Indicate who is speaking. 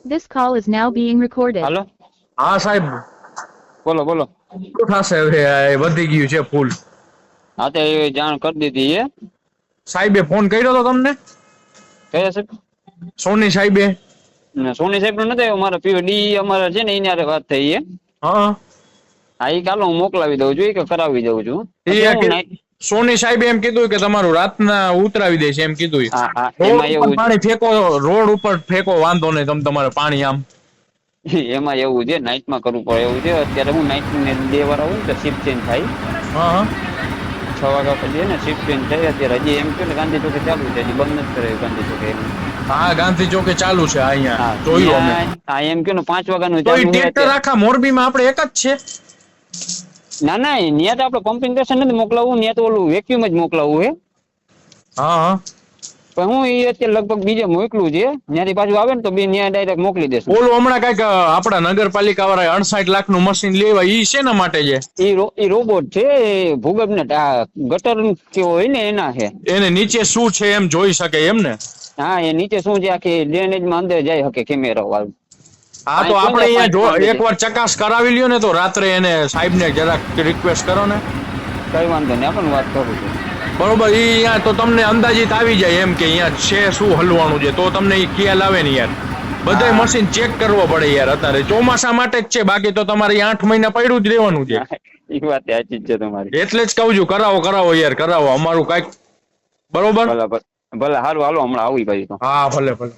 Speaker 1: This call is now being recorded.
Speaker 2: હાલો
Speaker 3: હા સાહેબ,
Speaker 2: બોલો બોલો.
Speaker 3: શું થશે હવે? આ વધી ગયું છે ફૂલ.
Speaker 2: હા તો એ જાણ કરી દીધી એ
Speaker 3: સાહેબે ફોન કર્યો તો તમને?
Speaker 2: કયા સાહેબ?
Speaker 3: સોની સાહેબે?
Speaker 2: સોની સાહેબ નો નથી આવ્યો, મારા પીડી અમારા છે ને એની હારે વાત થઈ એ.
Speaker 3: હા,
Speaker 2: હા એ કાલો હું મોકલાવી દઉં છું કે કરાવી દઉં છું.
Speaker 3: એ
Speaker 2: પછી હું
Speaker 3: કે-
Speaker 2: નાઈટ-
Speaker 3: સોની સાહેબે એમ કીધું કે તમારું રાતના ઉતરાવી દેશે એમ કીધું.
Speaker 2: હા હા
Speaker 3: રોડ
Speaker 2: એમાં
Speaker 3: ઉપર
Speaker 2: એવું
Speaker 3: પાણી ફેંકો, રોડ ઉપર ફેંકો, વાંધો નહીં, તમારે પાણી આમ.
Speaker 2: એમાં એવું છે, નાઈટમાં કરવું પડે એવું છે. અત્યારે હું નાઈટ ને 2 વાર આવું ને તો શિફ્ટ ચેન્જ થાય.
Speaker 3: હા હા
Speaker 2: 6 વાગ્યા પછી ને શિફ્ટ ચેન્જ થાય. અત્યારે હજી એમ કહ્યું ને ગાંધી ચોકે ચાલુ છે, હજી બંધ નથી કરાયું ગાંધી ચોકે.
Speaker 3: હા, ગાંધી ચોકે ચાલુ છે અહીંયા,
Speaker 2: હા
Speaker 3: જોયું અમે.
Speaker 2: હા એમ કહ્યું ને 5 વાગ્યાનું
Speaker 3: તો એ
Speaker 2: ચાલુ છે
Speaker 3: ટ્રેક્ટર
Speaker 2: અત્યારે.
Speaker 3: આખા મોરબીમાં આપણે એક જ છે?
Speaker 2: ના ના ન્યા તો આપણે કોમ્પિન્સેશન નથી મોકલાવવું, ન્યા તો ઓલું વેક્યુમ જ મોકલાવવું હે.
Speaker 3: હા હા
Speaker 2: પણ હું એ અત્યારે લગભગ બીજે મોકલું છે, ત્યાંથી પાછું આવે ને તો બે ન્યા ડાયરેક્ટ મોકલી દેશું.
Speaker 3: ઓલું હમણાં કઈક આપણા નગરપાલિકા વાળા 68 લાખનું મશીન લેવા, ઈ શેના માટે છે?
Speaker 2: એ રોબોટ છે, ભૂગર્ભ ને ગટર કે હોય ને એના છે.
Speaker 3: એને નીચે શું છે એમ જોઈ શકે એમ ને?
Speaker 2: હા એ નીચે શું છે, આખી ડ્રેનેજ માં અંદર જઈ શકે કેમેરા વાળું.
Speaker 3: હા તો આપણે અહીંયા એકવાર ચકાસ કરાવી લ્યો ને, તો રાત્રે એને સાહેબને જરાક રિક્વેસ્ટ કરો ને.
Speaker 2: કઈ વાંધો નહીં, આપણે વાત કરું છું.
Speaker 3: બરોબર, ઈ અહીંયા તો તમને અંદાજિત આવી જાય એમ કે અહીંયા છે શું હલવાનું છે, તો તમને ઈ ખ્યાલ આવે ને યાર. બધાય મશીન ચેક કરવો પડે યાર, અત્યારે ચોમાસા માટે જ છે, બાકી તો તમારે 8 મહિના પડ્યું જ રહેવાનું છે.
Speaker 2: એ વાત સાચી જ છે તમારી.
Speaker 3: એટલે જ કહું છું, કરાવો યાર, કરાવો અમારું કઈક. બરોબર,
Speaker 2: ભલે ભલે સારું, હાલો હમણાં આવી ભાઈ તો.
Speaker 3: હા ભલે ભલે.